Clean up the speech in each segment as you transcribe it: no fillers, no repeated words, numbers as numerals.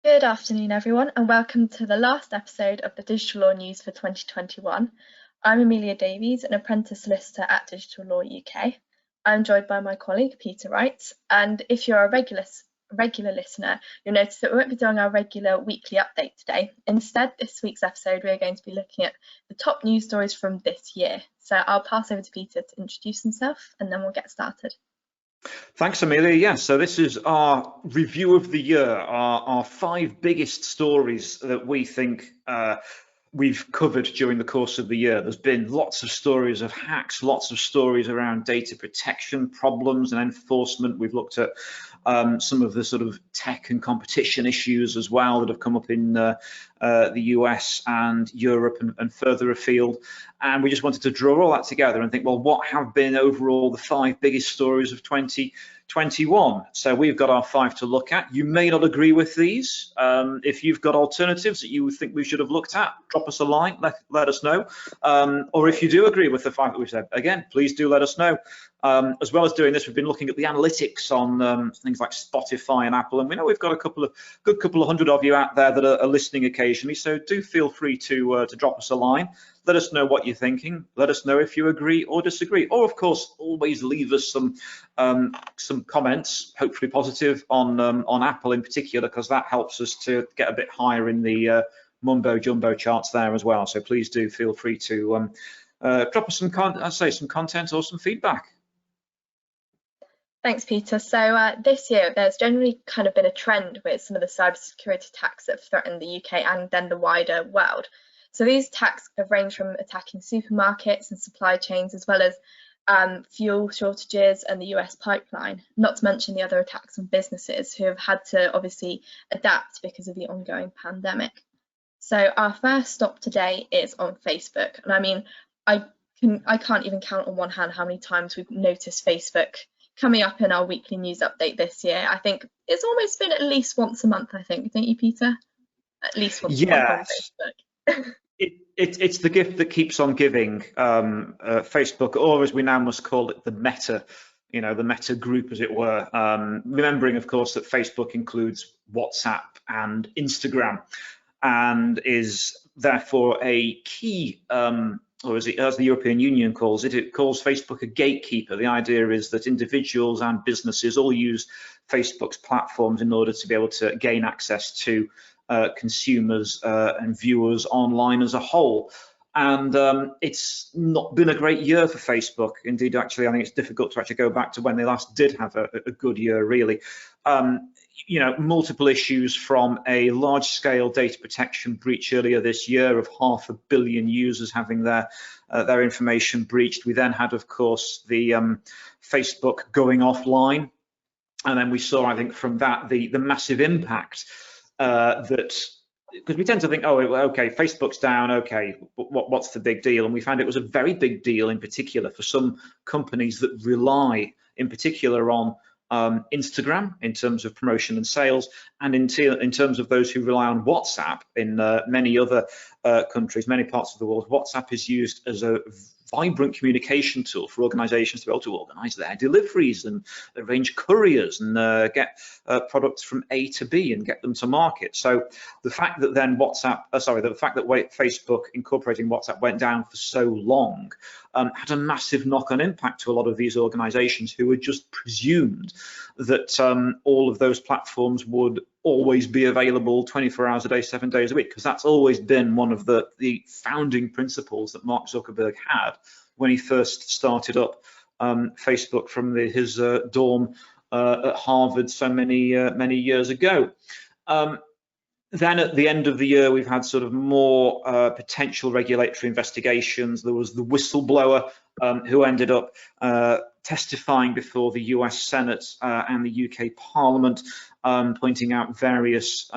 Good afternoon, everyone, and welcome to the last episode of the Digital Law News for 2021. I'm Amelia Davies, an apprentice solicitor at Digital Law UK. I'm joined by my colleague, Peter Wright, and if you're a regular listener, you'll notice that we won't be doing our regular weekly update today. Instead, this week's episode, we're going to be looking at the top news stories from this year. So I'll pass over to Peter to introduce himself, and then we'll get started. Thanks, Amelia. Yeah, so this is our review of the year, our five biggest stories that we think we've covered during the course of the year. There's been lots of stories of hacks, lots of stories around data protection problems and enforcement. We've looked at some of the sort of tech and competition issues as well that have come up in the US and Europe and further afield. And we just wanted to draw all that together and think, well, what have been overall the five biggest stories of 2021? So we've got our five to look at. You may not agree with these. If you've got alternatives that you think we should have looked at, drop us a line, let us know. Or if you do agree with the five that we've said, again, please do let us know. As well as doing this, we've been looking at the analytics on things like Spotify and Apple, and we know we've got a good couple of hundred of you out there that are listening occasionally. So do feel free to drop us a line. Let us know what you're thinking. Let us know if you agree or disagree. Or, of course, always leave us some comments, hopefully positive, on Apple in particular, because that helps us to get a bit higher in the mumbo jumbo charts there as well. So please do feel free to drop us some content or some feedback. Thanks, Peter. So this year, there's generally kind of been a trend with some of the cybersecurity attacks that have threatened the UK and then the wider world. So these attacks have ranged from attacking supermarkets and supply chains, as well as fuel shortages and the US pipeline, not to mention the other attacks on businesses who have had to obviously adapt because of the ongoing pandemic. So our first stop today is on Facebook. And I mean, I can't even count on one hand how many times we've noticed Facebook coming up in our weekly news update this year. I think it's almost been at least once a month, I think, don't you, Peter? At least once a month on Facebook. It's the gift that keeps on giving. Facebook, or as we now must call it, the Meta, the Meta group, as it were. Remembering, of course, that Facebook includes WhatsApp and Instagram, and is therefore a key, or as the European Union calls it, it calls Facebook a gatekeeper. The idea is that individuals and businesses all use Facebook's platforms in order to be able to gain access to consumers and viewers online as a whole. And it's not been a great year for Facebook. Indeed, actually, I think it's difficult to actually go back to when they last did have a good year, really. Multiple issues, from a large-scale data protection breach earlier this year of 500 million users having their information breached. We then had, of course, the Facebook going offline, and then we saw, I think, from that the massive impact that, because we tend to think, oh, okay, Facebook's down, okay, what's the big deal? And we found it was a very big deal, in particular for some companies that rely in particular on Instagram in terms of promotion and sales, and in terms of those who rely on WhatsApp. In many other countries, many parts of the world, WhatsApp is used as a vibrant communication tool for organizations to be able to organize their deliveries and arrange couriers and get products from A to B and get them to market. So the fact that then Facebook incorporating WhatsApp went down for so long had a massive knock-on impact to a lot of these organizations who had just presumed that all of those platforms would always be available 24 hours a day, 7 days a week, because that's always been one of the founding principles that Mark Zuckerberg had when he first started up Facebook from his dorm at Harvard so many years ago. Then at the end of the year, we've had sort of more potential regulatory investigations. There was the whistleblower who ended up testifying before the US Senate and the UK Parliament, pointing out various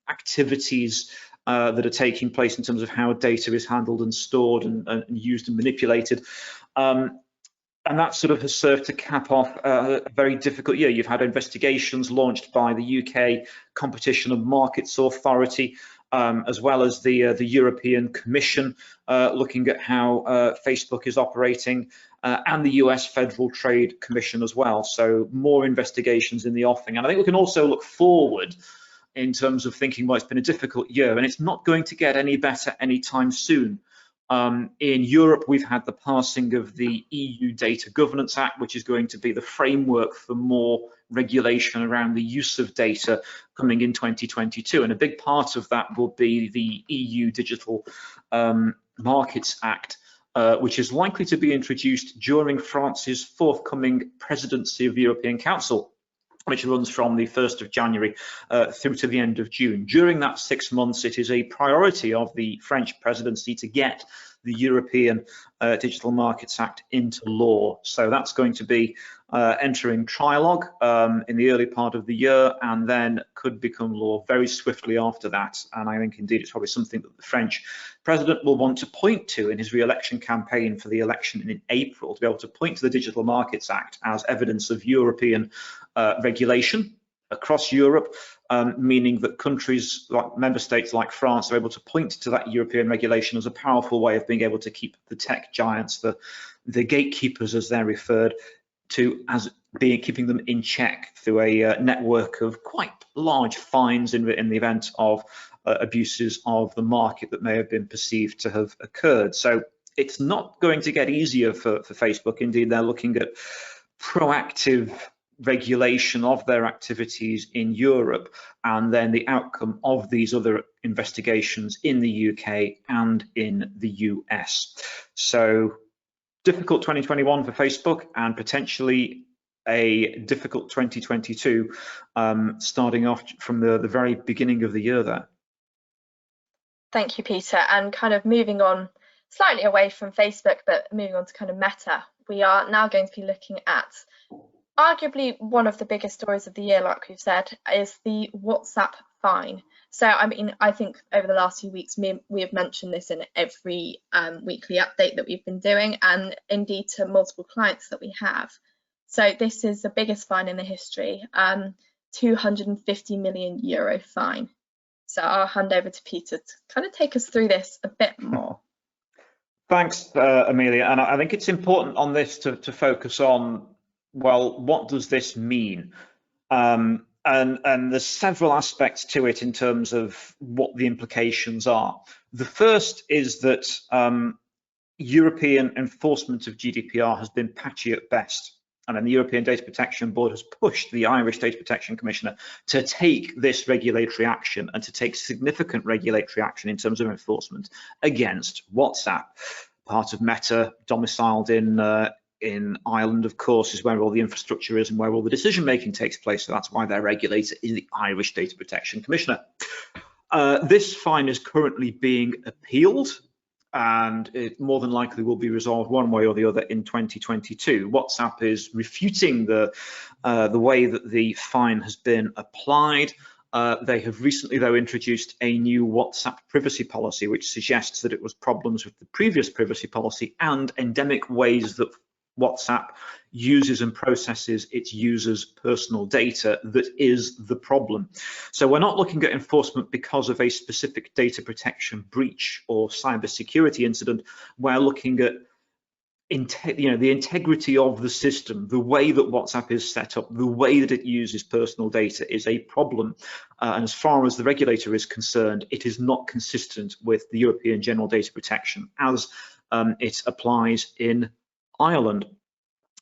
activities that are taking place in terms of how data is handled and stored and used and manipulated. And that sort of has served to cap off a very difficult year. You've had investigations launched by the UK Competition and Markets Authority, as well as the European Commission, looking at how Facebook is operating, and the US Federal Trade Commission as well. So more investigations in the offing. And I think we can also look forward in terms of thinking, well, it's been a difficult year and it's not going to get any better anytime soon. In Europe, we've had the passing of the EU Data Governance Act, which is going to be the framework for more regulation around the use of data coming in 2022. And a big part of that will be the EU Digital Markets Act, which is likely to be introduced during France's forthcoming presidency of the European Council, which runs from the 1st of January through to the end of June. During that 6 months, it is a priority of the French presidency to get the European Digital Markets Act into law. So that's going to be entering trilogue in the early part of the year, and then could become law very swiftly after that. And I think indeed it's probably something that the French president will want to point to in his re-election campaign for the election in April, to be able to point to the Digital Markets Act as evidence of European regulation across Europe, meaning that countries like member states like France are able to point to that European regulation as a powerful way of being able to keep the tech giants, the gatekeepers as they're referred to, as being keeping them in check through a network of quite large fines in the event of abuses of the market that may have been perceived to have occurred. So it's not going to get easier for Facebook. Indeed, they're looking at proactive regulation of their activities in Europe, and then the outcome of these other investigations in the UK and in the US. So difficult 2021 for Facebook, and potentially a difficult 2022, starting off from the very beginning of the year there. Thank you, Peter. And kind of moving on slightly away from Facebook, but moving on to kind of Meta, we are now going to be looking at arguably one of the biggest stories of the year, like we've said, is the WhatsApp fine. So, I mean, I think over the last few weeks, we have mentioned this in every weekly update that we've been doing, and indeed to multiple clients that we have. So this is the biggest fine in the history, 250 million euro fine. So I'll hand over to Peter to kind of take us through this a bit more. Thanks, Amelia. And I think it's important on this to focus on, well, what does this mean? And there's several aspects to it in terms of what the implications are. The first is that European enforcement of GDPR has been patchy at best. And then the European Data Protection Board has pushed the Irish Data Protection Commissioner to take this regulatory action, and to take significant regulatory action in terms of enforcement against WhatsApp. Part of Meta, domiciled in Ireland, of course, is where all the infrastructure is and where all the decision making takes place. So that's why their regulator is the Irish Data Protection Commissioner. This fine is currently being appealed, and it more than likely will be resolved one way or the other in 2022. WhatsApp is refuting the way that the fine has been applied. They have recently, though, introduced a new WhatsApp privacy policy, which suggests that it was problems with the previous privacy policy and endemic ways that WhatsApp uses and processes its users' personal data that is the problem. So we're not looking at enforcement because of a specific data protection breach or cybersecurity incident. We're looking at the integrity of the system, the way that WhatsApp is set up, the way that it uses personal data is a problem. And as far as the regulator is concerned, it is not consistent with the European General Data Protection as it applies in Ireland.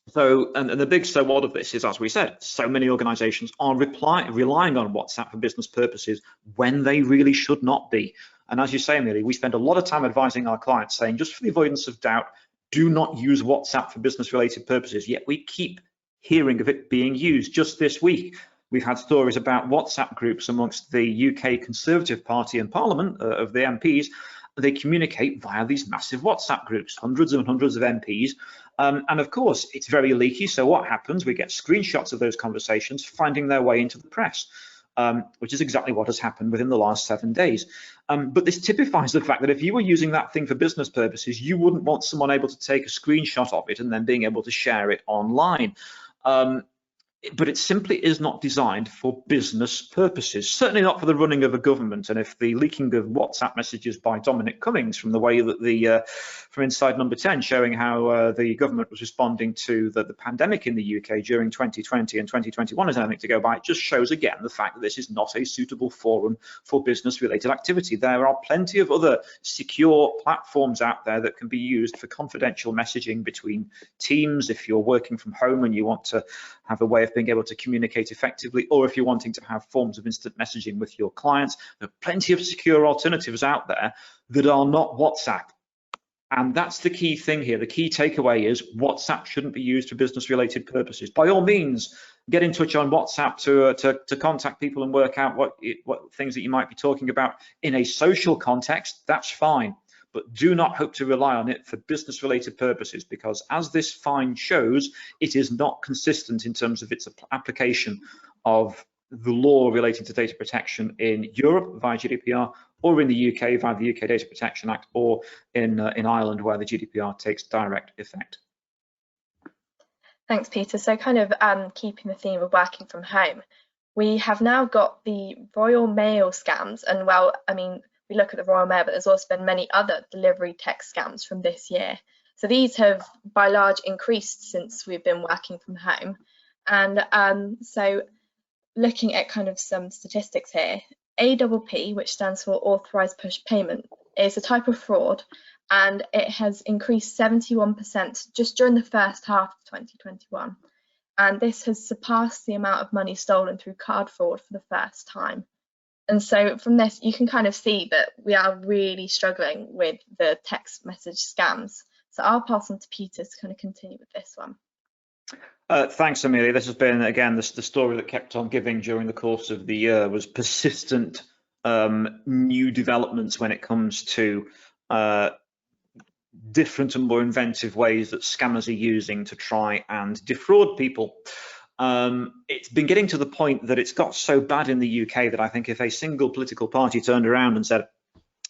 So, and the big so what of this is, as we said, so many organizations are relying on WhatsApp for business purposes when they really should not be. And as you say, Amelia, we spend a lot of time advising our clients saying, just for the avoidance of doubt, do not use WhatsApp for business related purposes, yet we keep hearing of it being used. Just this week, we've had stories about WhatsApp groups amongst the UK Conservative Party in Parliament of the MPs. They communicate via these massive WhatsApp groups, hundreds and hundreds of MPs. And of course, it's very leaky. So what happens? We get screenshots of those conversations finding their way into the press, which is exactly what has happened within the last 7 days. But this typifies the fact that if you were using that thing for business purposes, you wouldn't want someone able to take a screenshot of it and then being able to share it online. but it simply is not designed for business purposes, certainly not for the running of a government. And if the leaking of WhatsApp messages by Dominic Cummings, from the way that from Inside Number 10, showing how the government was responding to the pandemic in the UK during 2020 and 2021 is anything to go by, it just shows again the fact that this is not a suitable forum for business-related activity. There are plenty of other secure platforms out there that can be used for confidential messaging between teams if you're working from home and you want to have a way of being able to communicate effectively, or if you're wanting to have forms of instant messaging with your clients. There are plenty of secure alternatives out there that are not WhatsApp. And that's the key thing here. The key takeaway is WhatsApp shouldn't be used for business-related purposes. By all means, get in touch on WhatsApp to contact people and work out what things that you might be talking about in a social context. That's fine. But do not hope to rely on it for business-related purposes, because as this fine shows, it is not consistent in terms of its application of the law relating to data protection in Europe via GDPR, or in the UK via the UK Data Protection Act, or in Ireland where the GDPR takes direct effect. Thanks, Peter. So kind of keeping the theme of working from home, we have now got the Royal Mail scams, and well, I mean, we look at the Royal Mail, but there's also been many other delivery text scams from this year. So these have by large increased since we've been working from home. And so looking at kind of some statistics here, APP, which stands for Authorized Push Payment, is a type of fraud, and it has increased 71% just during the first half of 2021. And this has surpassed the amount of money stolen through card fraud for the first time. And so from this, you can kind of see that we are really struggling with the text message scams. So I'll pass on to Peter to kind of continue with this one. Thanks, Amelia. This has been, again, the story that kept on giving during the course of the year was persistent new developments when it comes to different and more inventive ways that scammers are using to try and defraud people. It's been getting to the point that it's got so bad in the UK that I think if a single political party turned around and said,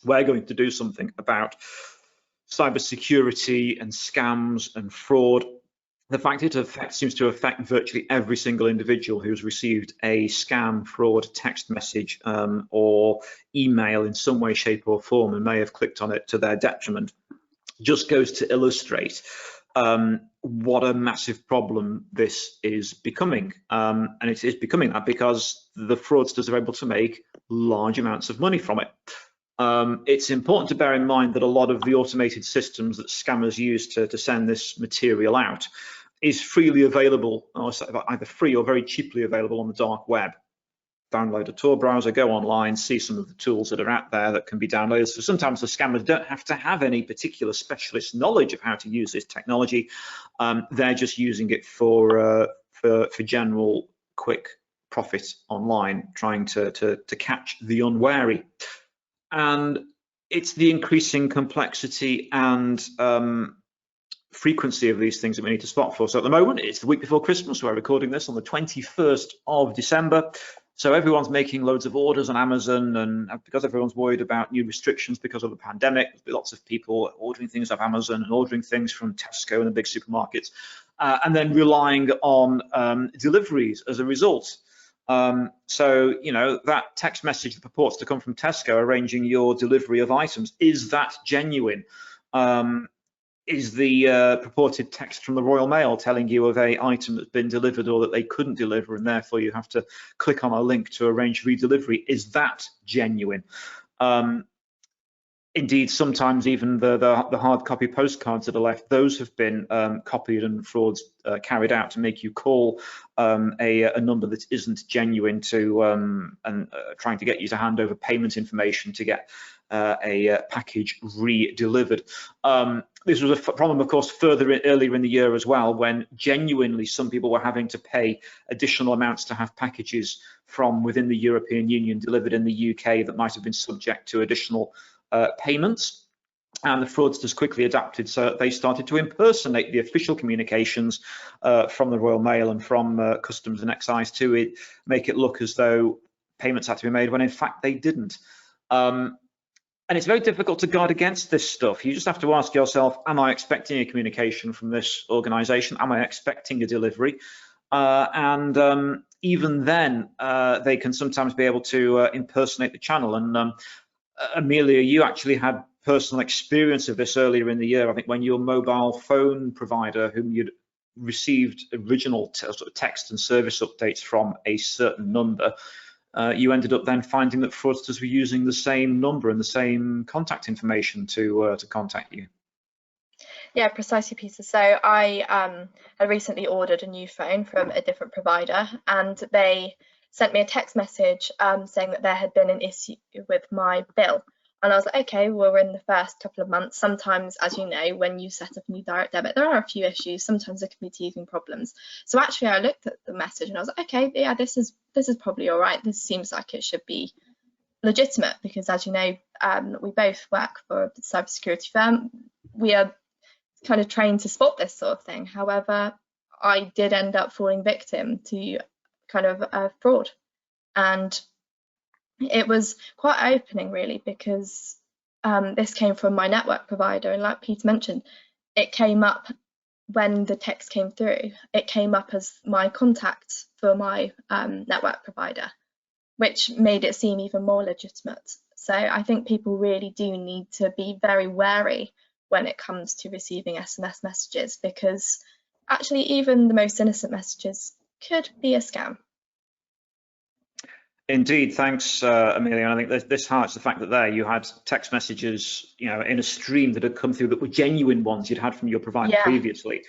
we're going to do something about cybersecurity and scams and fraud, the fact it seems to affect virtually every single individual who's received a scam, fraud, text message or email in some way, shape or form and may have clicked on it to their detriment, just goes to illustrate what a massive problem this is becoming. And it is becoming that because the fraudsters are able to make large amounts of money from it. It's important to bear in mind that a lot of the automated systems that scammers use to send this material out is freely available, or either free or very cheaply available on the dark web. Download a Tor browser, go online, see some of the tools that are out there that can be downloaded. So sometimes the scammers don't have to have any particular specialist knowledge of how to use this technology. They're just using it for general quick profit online, trying to catch the unwary. And it's the increasing complexity and frequency of these things that we need to spot for. So at the moment, it's the week before Christmas. We're recording this on the 21st of December. So everyone's making loads of orders on Amazon, and because everyone's worried about new restrictions because of the pandemic, there's lots of people ordering things off Amazon and ordering things from Tesco and the big supermarkets, and then relying on deliveries as a result. So, you know, that text message that purports to come from Tesco arranging your delivery of items, is that genuine? Is the purported text from the Royal Mail telling you of a item that's been delivered or that they couldn't deliver, and therefore you have to click on a link to arrange redelivery? Is that genuine? Indeed, sometimes even the hard copy postcards that are left, those have been copied and frauds carried out to make you call a number that isn't genuine to trying to get you to hand over payment information to get a package re-delivered. This was a problem, of course, earlier in the year as well, when genuinely some people were having to pay additional amounts to have packages from within the European Union delivered in the UK that might have been subject to additional payments. And the fraudsters quickly adapted, so they started to impersonate the official communications from the Royal Mail and from Customs and Excise to make it look as though payments had to be made when in fact they didn't. And it's very difficult to guard against this stuff. You just have to ask yourself, am I expecting a communication from this organisation? Am I expecting a delivery? and even then, they can sometimes be able to impersonate the channel. And Amelia, you actually had personal experience of this earlier in the year, I think, when your mobile phone provider, whom you'd received original sort of text and service updates from a certain number, you ended up then finding that fraudsters were using the same number and the same contact information to contact you. Yeah, precisely, Peter. So I had recently ordered a new phone from a different provider, and they sent me a text message saying that there had been an issue with my bill. And I was like, okay, well, we're in the first couple of months. Sometimes, as you know, when you set up a new direct debit, there are a few issues. Sometimes there can be teething problems. So actually, I looked at the message and I was like, okay, yeah, this is probably all right. This seems like it should be legitimate because, as you know, we both work for a cybersecurity firm. We are kind of trained to spot this sort of thing. However, I did end up falling victim to kind of a fraud, and it was quite eye-opening really, because this came from my network provider, and like Peter mentioned, it came up when the text came through. It came up as my contact for my network provider, which made it seem even more legitimate. So I think people really do need to be very wary when it comes to receiving SMS messages, because actually even the most innocent messages could be a scam. Indeed, thanks, Amelia. And I think this highlights the fact that there you had text messages, in a stream that had come through that were genuine ones you'd had from your provider previously,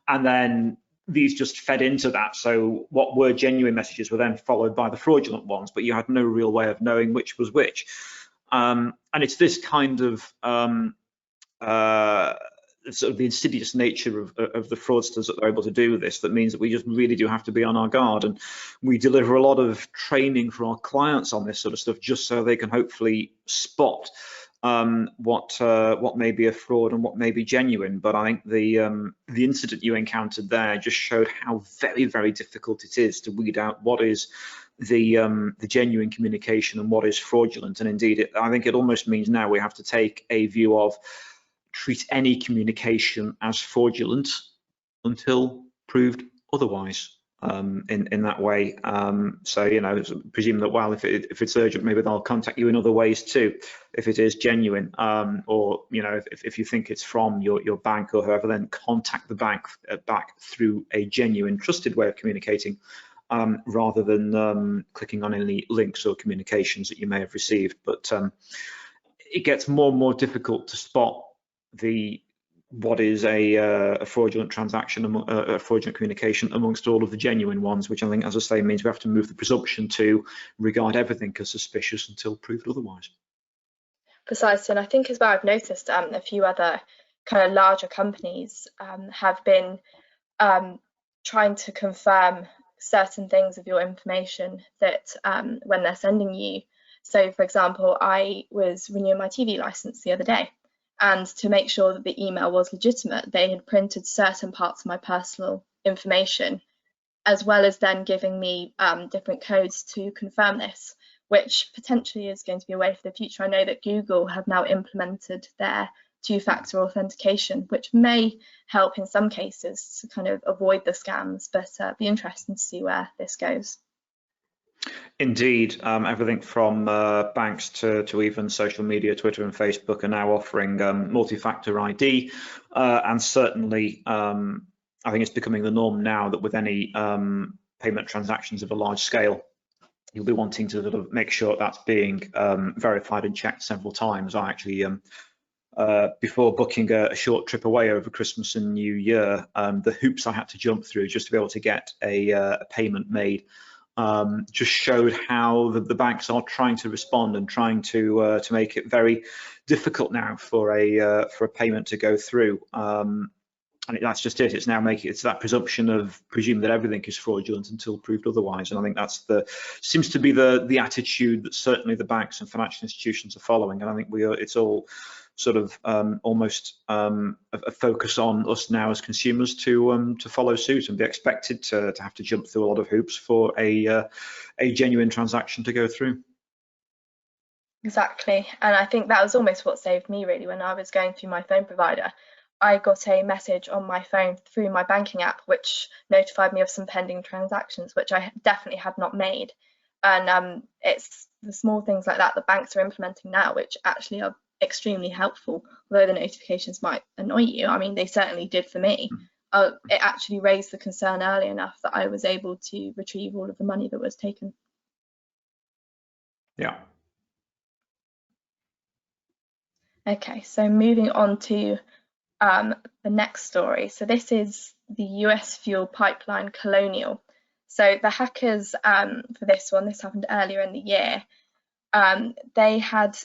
and then these just fed into that. So what were genuine messages were then followed by the fraudulent ones, but you had no real way of knowing which was which. And it's this kind of sort of the insidious nature of the fraudsters that they're able to do this that means that we just really do have to be on our guard, and we deliver a lot of training for our clients on this sort of stuff just so they can hopefully spot what may be a fraud and what may be genuine. But I think the incident you encountered there just showed how very, very difficult it is to weed out what is the genuine communication and what is fraudulent. And indeed, I think it almost means now we have to take a view of treat any communication as fraudulent until proved otherwise. In that way, so presume that while if it's urgent, maybe they'll contact you in other ways too, if it is genuine, or if you think it's from your bank or whoever, then contact the bank back through a genuine, trusted way of communicating, rather than clicking on any links or communications that you may have received. But it gets more and more difficult to spot what is a fraudulent transaction, a fraudulent communication amongst all of the genuine ones, which I think, as I say, means we have to move the presumption to regard everything as suspicious until proved otherwise. Precisely, and I think as well, I've noticed a few other kind of larger companies have been trying to confirm certain things of your information that when they're sending you. So, for example, I was renewing my TV license the other day, and to make sure that the email was legitimate, they had printed certain parts of my personal information, as well as then giving me different codes to confirm this, which potentially is going to be a way for the future. I know that Google have now implemented their two-factor authentication, which may help in some cases to kind of avoid the scams, but be interesting to see where this goes. Indeed, everything from banks to even social media, Twitter and Facebook are now offering multi-factor ID, and certainly I think it's becoming the norm now that with any payment transactions of a large scale, you'll be wanting to sort of make sure that's being verified and checked several times. I actually, before booking a short trip away over Christmas and New Year, the hoops I had to jump through just to be able to get a payment made just showed how the banks are trying to respond and trying to make it very difficult now for a payment to go through. And that's just it. It's now it's that presumption of presume that everything is fraudulent until proved otherwise. And I think that's seems to be the attitude that certainly the banks and financial institutions are following. And I think it's all sort of almost a focus on us now as consumers to follow suit and be expected to have to jump through a lot of hoops for a genuine transaction to go through. Exactly, and I think that was almost what saved me really when I was going through my phone provider. I got a message on my phone through my banking app which notified me of some pending transactions which I definitely had not made. And it's the small things like that that banks are implementing now which actually are extremely helpful, although the notifications might annoy you. I mean, they certainly did for me. It actually raised the concern early enough that I was able to retrieve all of the money that was taken. Yeah. Okay, so moving on to the next story. So this is the US fuel pipeline Colonial. So the hackers for this one, this happened earlier in the year, they had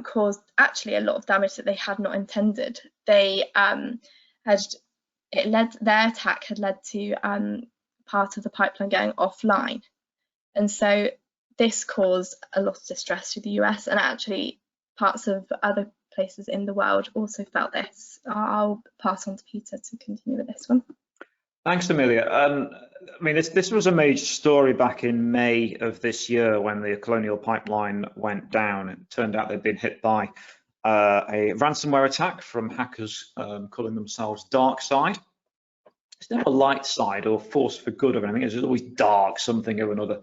caused actually a lot of damage that they had not intended. They their attack had led to part of the pipeline going offline, and so this caused a lot of distress to the US, and actually parts of other places in the world also felt this. I'll pass on to Peter to continue with this one. Thanks, Amelia. I mean, this was a major story back in May of this year when the Colonial Pipeline went down. It turned out they'd been hit by a ransomware attack from hackers calling themselves Dark Side. It's never light side or force for good or anything. It's always dark something or another.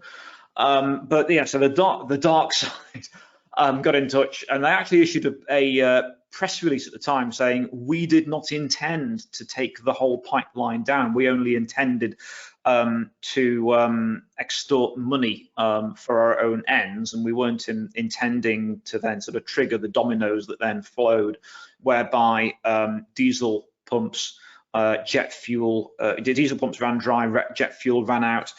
But yeah, so the dark side got in touch, and they actually issued a press release at the time saying, we did not intend to take the whole pipeline down. We only intended to extort money for our own ends, and we weren't intending to then sort of trigger the dominoes that then flowed, whereby diesel pumps, diesel pumps ran dry, jet fuel ran out,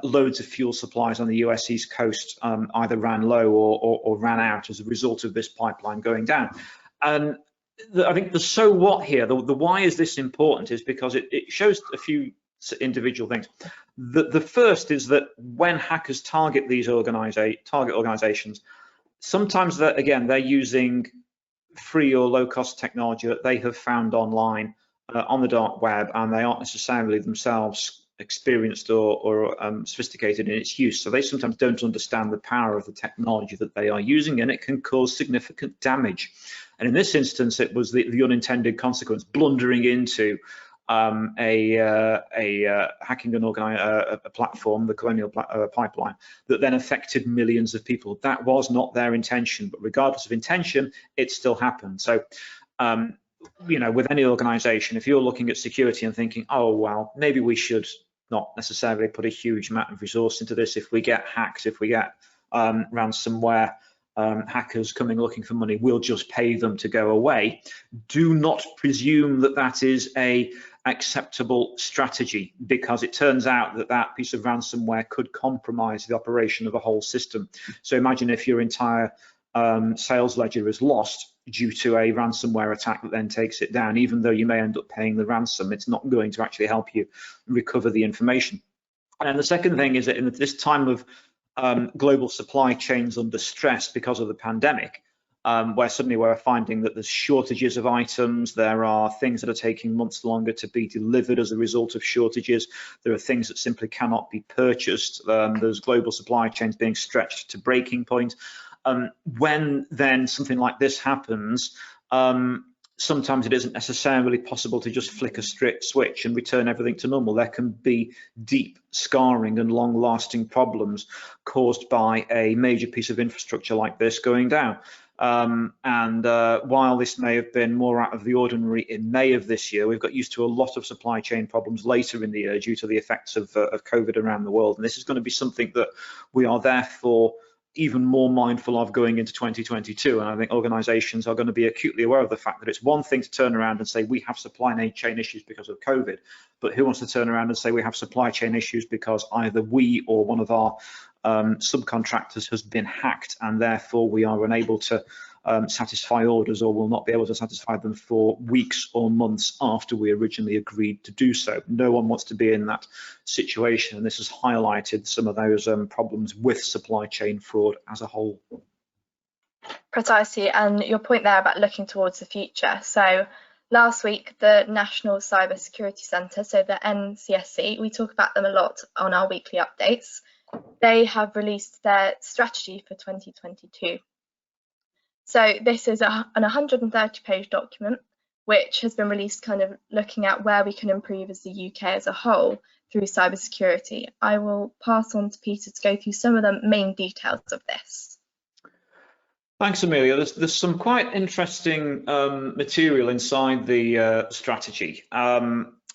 loads of fuel supplies on the US East Coast either ran low or ran out as a result of this pipeline going down. And I think the so what here, the why is this important, is because it shows a few individual things. The first is that when hackers target these organizations, sometimes they're using free or low-cost technology that they have found online on the dark web, and they aren't necessarily themselves experienced or sophisticated in its use. So they sometimes don't understand the power of the technology that they are using, and it can cause significant damage. And in this instance, it was the unintended consequence, blundering into hacking a platform, the Colonial Pipeline, that then affected millions of people. That was not their intention, but regardless of intention, it still happened. So, you know, with any organization, if you're looking at security and thinking, oh, well, maybe we should not necessarily put a huge amount of resource into this. If we get hacked, if we get ransomware, hackers coming looking for money, we'll just pay them to go away. Do not presume that that is a acceptable strategy, because it turns out that that piece of ransomware could compromise the operation of a whole system. So imagine if your entire sales ledger is lost due to a ransomware attack that then takes it down. Even though you may end up paying the ransom, it's not going to actually help you recover the information. And the second thing is that in this time of global supply chains under stress because of the pandemic, where suddenly we're finding that there's shortages of items, there are things that are taking months longer to be delivered as a result of shortages, there are things that simply cannot be purchased, there's global supply chains being stretched to breaking point. When then something like this happens, sometimes it isn't necessarily possible to just flick a switch and return everything to normal. There can be deep scarring and long-lasting problems caused by a major piece of infrastructure like this going down. While this may have been more out of the ordinary in May of this year, we've got used to a lot of supply chain problems later in the year due to the effects of COVID around the world. And this is going to be something that we are therefore even more mindful of going into 2022. And I think organizations are going to be acutely aware of the fact that it's one thing to turn around and say we have supply chain issues because of COVID, but who wants to turn around and say we have supply chain issues because either we or one of our subcontractors has been hacked, and therefore we are unable to satisfy orders, or will not be able to satisfy them for weeks or months after we originally agreed to do so. No one wants to be in that situation, and this has highlighted some of those problems with supply chain fraud as a whole. Precisely, and your point there about looking towards the future. So last week, the National Cyber Security Centre, so the NCSC, we talk about them a lot on our weekly updates. They have released their strategy for 2022. So this is an 130-page document which has been released kind of looking at where we can improve as the UK as a whole through cybersecurity. I will pass on to Peter to go through some of the main details of this. Thanks, Amelia. There's some quite interesting material inside the strategy.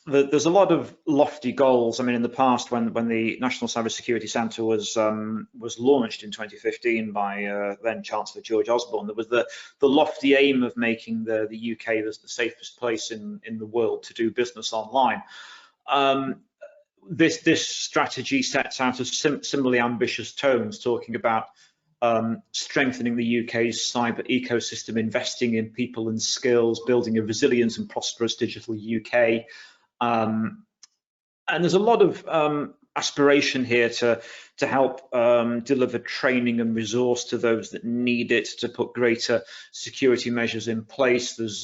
There's a lot of lofty goals. I mean, in the past, when the National Cybersecurity Centre was launched in 2015 by then Chancellor George Osborne, there was the lofty aim of making the UK the safest place in the world to do business online. This strategy sets out a similarly ambitious tones, talking about strengthening the UK's cyber ecosystem, investing in people and skills, building a resilient and prosperous digital UK. And there's a lot of aspiration here to help deliver training and resource to those that need it, to put greater security measures in place. There's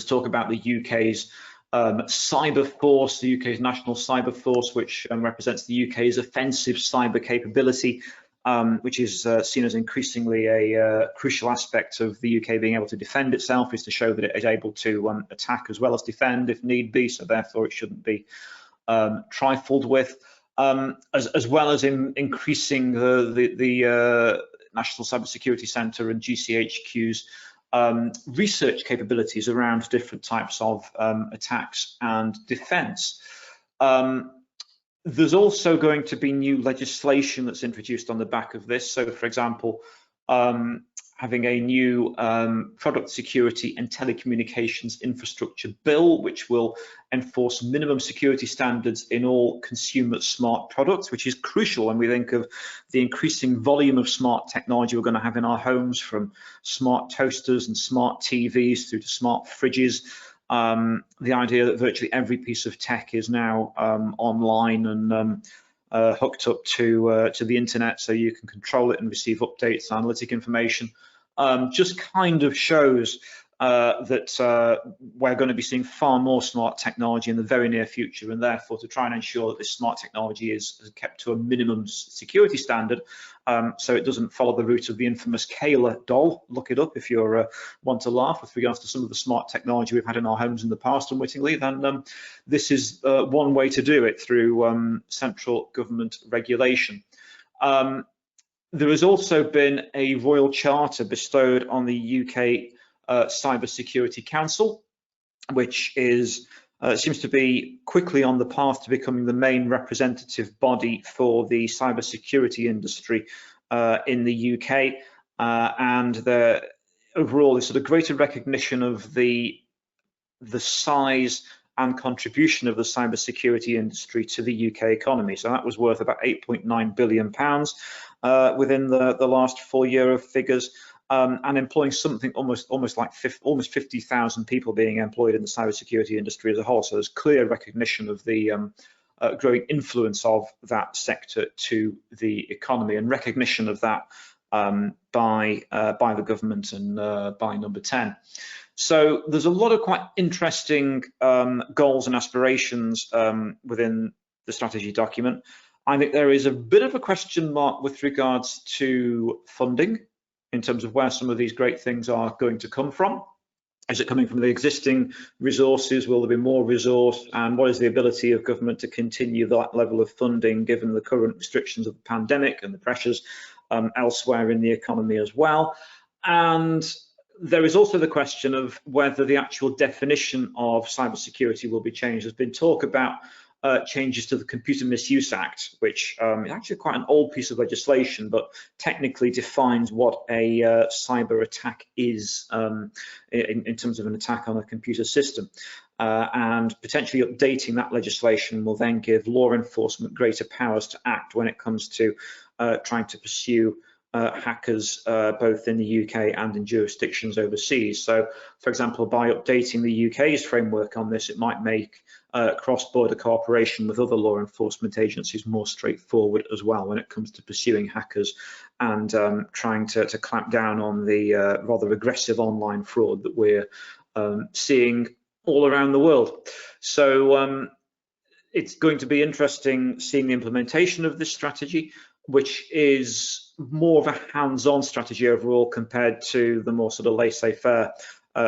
talk about the UK's cyber force, the UK's national cyber force, which represents the UK's offensive cyber capability, which is seen as increasingly a crucial aspect of the UK being able to defend itself, is to show that it is able to attack as well as defend if need be, so therefore it shouldn't be trifled with, as well as in increasing the National Cybersecurity Centre and GCHQ's research capabilities around different types of attacks and defence. There's also going to be new legislation that's introduced on the back of this. So, for example, having a new product security and telecommunications infrastructure bill, which will enforce minimum security standards in all consumer smart products, which is crucial when we think of the increasing volume of smart technology we're going to have in our homes, from smart toasters and smart TVs through to smart fridges. The idea that virtually every piece of tech is now online and hooked up to the internet, so you can control it and receive updates, analytic information, just kind of shows that we're going to be seeing far more smart technology in the very near future, and therefore to try and ensure that this smart technology is kept to a minimum security standard, so it doesn't follow the route of the infamous Kayla doll. Look it up if you want to laugh with regards to some of the smart technology we've had in our homes in the past unwittingly. Then this is one way to do it, through central government regulation. There has also been a royal charter bestowed on the UK Cyber Security Council, which is seems to be quickly on the path to becoming the main representative body for the cybersecurity industry in the UK, and overall there's sort of greater recognition of the size and contribution of the cybersecurity industry to the UK economy. So that was worth about £8.9 billion within the last full year of figures. And employing something almost 50,000 people being employed in the cybersecurity industry as a whole. So there's clear recognition of the growing influence of that sector to the economy, and recognition of that by the government and by Number 10. So there's a lot of quite interesting goals and aspirations within the strategy document. I think there is a bit of a question mark with regards to funding, in terms of where some of these great things are going to come from. Is it coming from the existing resources? Will there be more resource? And what is the ability of government to continue that level of funding, given the current restrictions of the pandemic and the pressures elsewhere in the economy as well? And there is also the question of whether the actual definition of cybersecurity will be changed. There's been talk about changes to the Computer Misuse Act, which is actually quite an old piece of legislation, but technically defines what a cyber attack is in terms of an attack on a computer system. And potentially updating that legislation will then give law enforcement greater powers to act when it comes to trying to pursue hackers both in the UK and in jurisdictions overseas. So, for example, by updating the UK's framework on this, it might make cross-border cooperation with other law enforcement agencies more straightforward as well when it comes to pursuing hackers and trying to clamp down on the rather aggressive online fraud that we're seeing all around the world. So it's going to be interesting seeing the implementation of this strategy, which is more of a hands-on strategy overall compared to the more sort of laissez-faire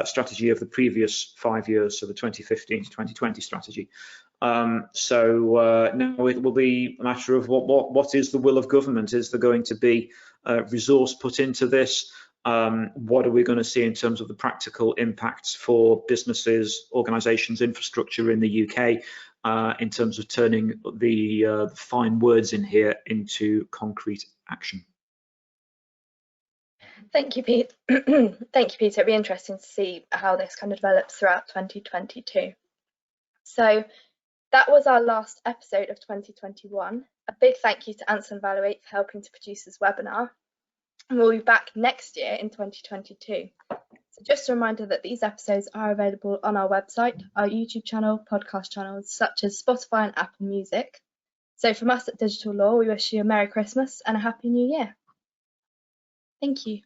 strategy of the previous 5 years, so the 2015 to 2020 strategy. So now it will be a matter of what is the will of government? Is there going to be resource put into this? What are we going to see in terms of the practical impacts for businesses, organisations, infrastructure in the UK, in terms of turning the fine words in here into concrete action? Thank you, Pete. Thank you, Peter. It'll be interesting to see how this kind of develops throughout 2022. So that was our last episode of 2021. A big thank you to Anson Evaluate for helping to produce this webinar. And we'll be back next year in 2022. So just a reminder that these episodes are available on our website, our YouTube channel, podcast channels such as Spotify and Apple Music. So from us at Digital Law, we wish you a Merry Christmas and a Happy New Year. Thank you.